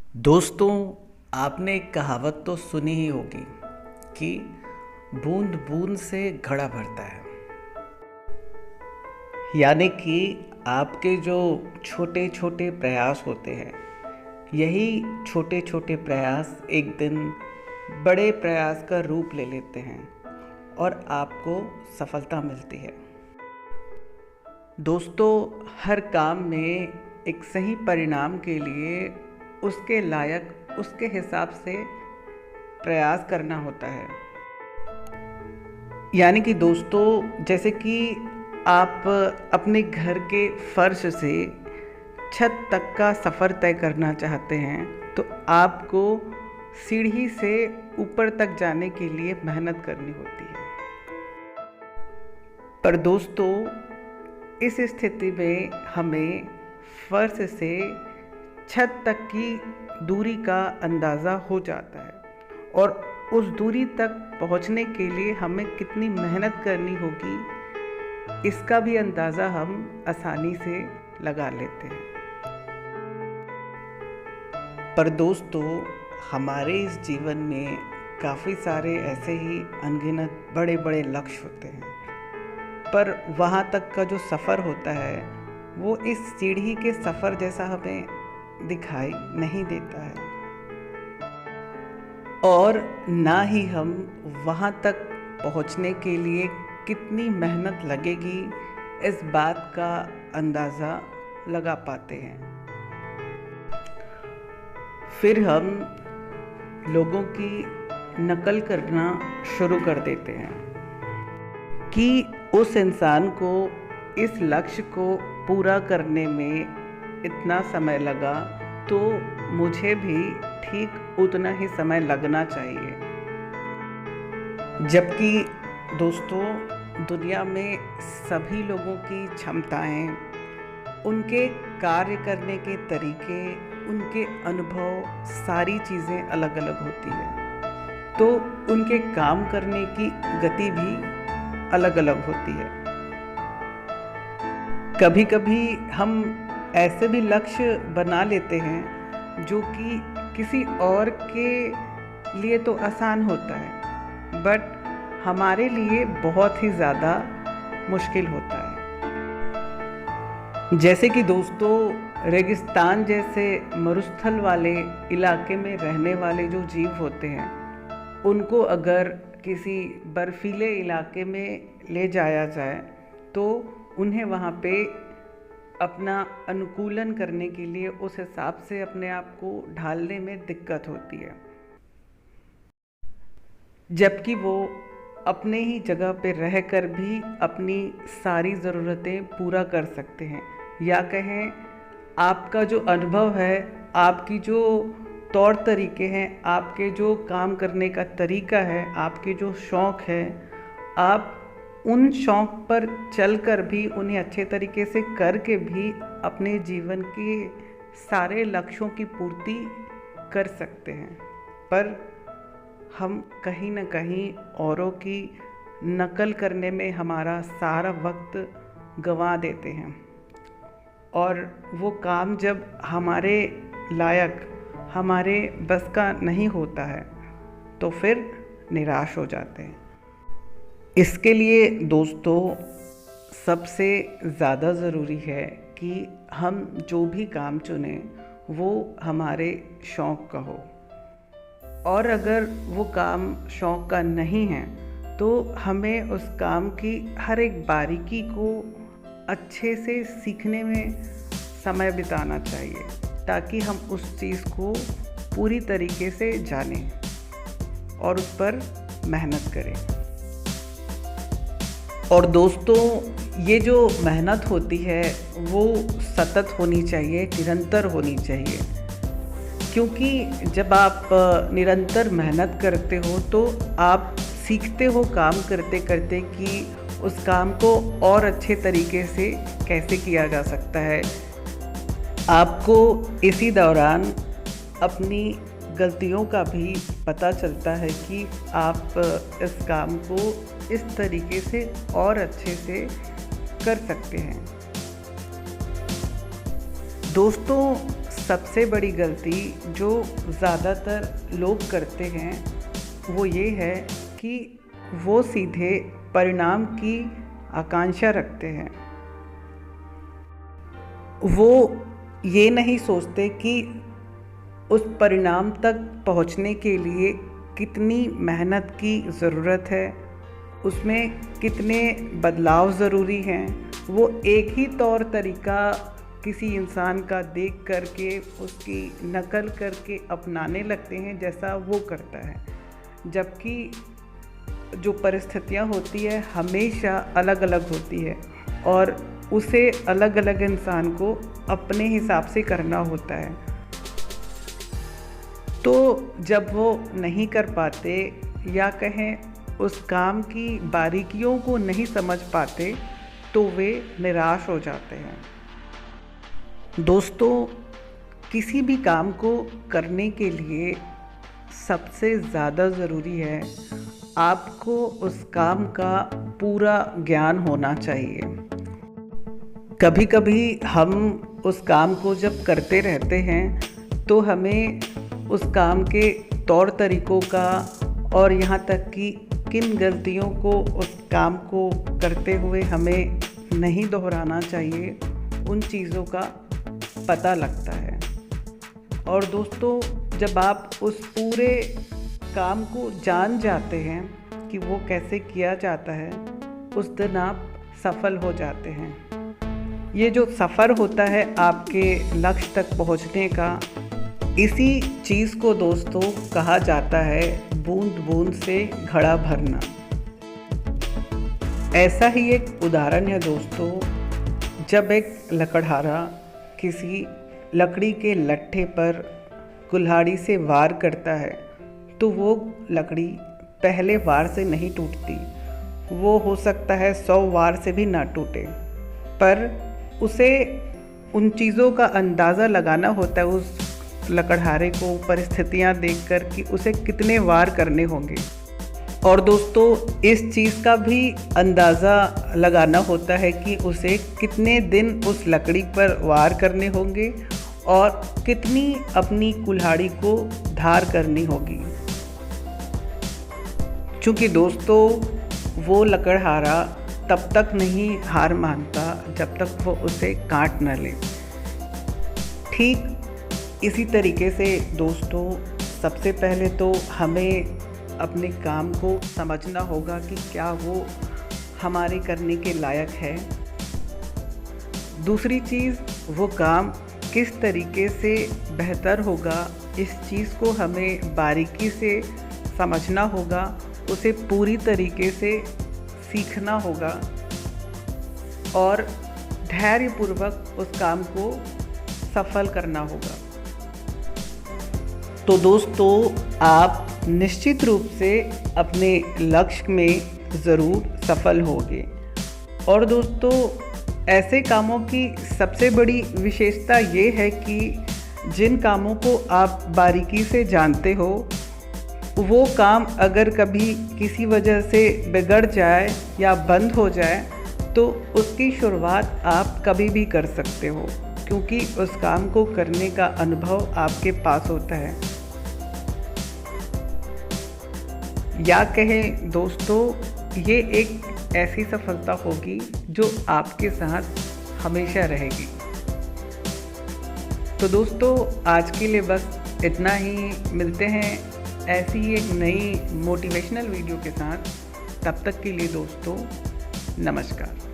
दोस्तों, आपने एक कहावत तो सुनी ही होगी कि बूंद बूंद से घड़ा भरता है। यानी कि आपके जो छोटे छोटे प्रयास होते हैं, यही छोटे छोटे प्रयास एक दिन बड़े प्रयास का रूप ले लेते हैं और आपको सफलता मिलती है। दोस्तों, हर काम में एक सही परिणाम के लिए उसके लायक उसके हिसाब से प्रयास करना होता है। यानी कि दोस्तों, जैसे कि आप अपने घर के फर्श से छत तक का सफ़र तय करना चाहते हैं, तो आपको सीढ़ी से ऊपर तक जाने के लिए मेहनत करनी होती है। पर दोस्तों, इस स्थिति में हमें फर्श से छत तक की दूरी का अंदाज़ा हो जाता है और उस दूरी तक पहुंचने के लिए हमें कितनी मेहनत करनी होगी, इसका भी अंदाज़ा हम आसानी से लगा लेते हैं। पर दोस्तों, हमारे इस जीवन में काफ़ी सारे ऐसे ही अनगिनत बड़े बड़े लक्ष्य होते हैं, पर वहाँ तक का जो सफ़र होता है वो इस सीढ़ी के सफ़र जैसा हमें दिखाई नहीं देता है, और ना ही हम वहाँ तक पहुँचने के लिए कितनी मेहनत लगेगी इस बात का अंदाज़ा लगा पाते हैं। फिर हम लोगों की नकल करना शुरू कर देते हैं कि उस इंसान को इस लक्ष्य को पूरा करने में इतना समय लगा, तो मुझे भी ठीक उतना ही समय लगना चाहिए। जबकि दोस्तों, दुनिया में सभी लोगों की क्षमताएं, उनके कार्य करने के तरीके, उनके अनुभव, सारी चीज़ें अलग अलग होती हैं, तो उनके काम करने की गति भी अलग अलग होती है। कभी कभी हम ऐसे भी लक्ष्य बना लेते हैं जो कि किसी और के लिए तो आसान होता है, बट हमारे लिए बहुत ही ज़्यादा मुश्किल होता है। जैसे कि दोस्तों, रेगिस्तान जैसे मरुस्थल वाले इलाके में रहने वाले जो जीव होते हैं, उनको अगर किसी बर्फीले इलाके में ले जाया जाए तो उन्हें वहाँ पे अपना अनुकूलन करने के लिए उस हिसाब से अपने आप को ढालने में दिक्कत होती है, जबकि वो अपने ही जगह पे रहकर भी अपनी सारी ज़रूरतें पूरा कर सकते हैं। या कहें, आपका जो अनुभव है, आपकी जो तौर तरीके हैं, आपके जो काम करने का तरीका है, आपके जो शौक़ है, आप उन शौक़ पर चलकर भी उन्हें अच्छे तरीके से करके भी अपने जीवन के सारे लक्ष्यों की पूर्ति कर सकते हैं। पर हम कहीं ना कहीं औरों की नकल करने में हमारा सारा वक्त गंवा देते हैं, और वो काम जब हमारे लायक, हमारे बस का नहीं होता है, तो फिर निराश हो जाते हैं। इसके लिए दोस्तों, सबसे ज़्यादा ज़रूरी है कि हम जो भी काम चुनें वो हमारे शौक़ का हो, और अगर वो काम शौक़ का नहीं है तो हमें उस काम की हर एक बारीकी को अच्छे से सीखने में समय बिताना चाहिए, ताकि हम उस चीज़ को पूरी तरीके से जानें और उस पर मेहनत करें। और दोस्तों, ये जो मेहनत होती है वो सतत होनी चाहिए, निरंतर होनी चाहिए, क्योंकि जब आप निरंतर मेहनत करते हो तो आप सीखते हो काम करते करते कि उस काम को और अच्छे तरीके से कैसे किया जा सकता है। आपको इसी दौरान अपनी गलतियों का भी पता चलता है कि आप इस काम को इस तरीके से और अच्छे से कर सकते हैं। दोस्तों, सबसे बड़ी गलती जो ज़्यादातर लोग करते हैं वो ये है कि वो सीधे परिणाम की आकांक्षा रखते हैं। वो ये नहीं सोचते कि उस परिणाम तक पहुंचने के लिए कितनी मेहनत की ज़रूरत है, उसमें कितने बदलाव ज़रूरी हैं। वो एक ही तौर तरीका किसी इंसान का देख करके उसकी नकल करके अपनाने लगते हैं जैसा वो करता है, जबकि जो परिस्थितियाँ होती है हमेशा अलग अलग होती है और उसे अलग अलग इंसान को अपने हिसाब से करना होता है। तो जब वो नहीं कर पाते या कहें उस काम की बारीकियों को नहीं समझ पाते तो वे निराश हो जाते हैं। दोस्तों, किसी भी काम को करने के लिए सबसे ज़्यादा ज़रूरी है आपको उस काम का पूरा ज्ञान होना चाहिए। कभी कभी हम उस काम को जब करते रहते हैं तो हमें उस काम के तौर तरीक़ों का और यहाँ तक कि किन गलतियों को उस काम को करते हुए हमें नहीं दोहराना चाहिए, उन चीज़ों का पता लगता है। और दोस्तों, जब आप उस पूरे काम को जान जाते हैं कि वो कैसे किया जाता है, उस दिन आप सफल हो जाते हैं। ये जो सफ़र होता है आपके लक्ष्य तक पहुंचने का, इसी चीज़ को दोस्तों कहा जाता है बूंद बूंद से घड़ा भरना। ऐसा ही एक उदाहरण है दोस्तों, जब एक लकड़हारा किसी लकड़ी के लट्ठे पर कुल्हाड़ी से वार करता है तो वो लकड़ी पहले वार से नहीं टूटती। वो हो सकता है 100 वार से भी ना टूटे, पर उसे उन चीज़ों का अंदाज़ा लगाना होता है उस लकड़हारे को परिस्थितियाँ देखकर कि उसे कितने वार करने होंगे। और दोस्तों, इस चीज़ का भी अंदाज़ा लगाना होता है कि उसे कितने दिन उस लकड़ी पर वार करने होंगे और कितनी अपनी कुल्हाड़ी को धार करनी होगी। क्योंकि दोस्तों, वो लकड़हारा तब तक नहीं हार मानता जब तक वो उसे काट न ले। ठीक इसी तरीके से दोस्तों, सबसे पहले तो हमें अपने काम को समझना होगा कि क्या वो हमारे करने के लायक है। दूसरी चीज़, वो काम किस तरीके से बेहतर होगा, इस चीज़ को हमें बारीकी से समझना होगा, उसे पूरी तरीके से सीखना होगा और धैर्यपूर्वक उस काम को सफल करना होगा। तो दोस्तों, आप निश्चित रूप से अपने लक्ष्य में ज़रूर सफल होंगे। और दोस्तों, ऐसे कामों की सबसे बड़ी विशेषता ये है कि जिन कामों को आप बारीकी से जानते हो, वो काम अगर कभी किसी वजह से बिगड़ जाए या बंद हो जाए तो उसकी शुरुआत आप कभी भी कर सकते हो, क्योंकि उस काम को करने का अनुभव आपके पास होता है। या कहें दोस्तों, ये एक ऐसी सफलता होगी जो आपके साथ हमेशा रहेगी। तो दोस्तों, आज के लिए बस इतना ही। मिलते हैं ऐसी ही एक नई मोटिवेशनल वीडियो के साथ। तब तक के लिए दोस्तों, नमस्कार।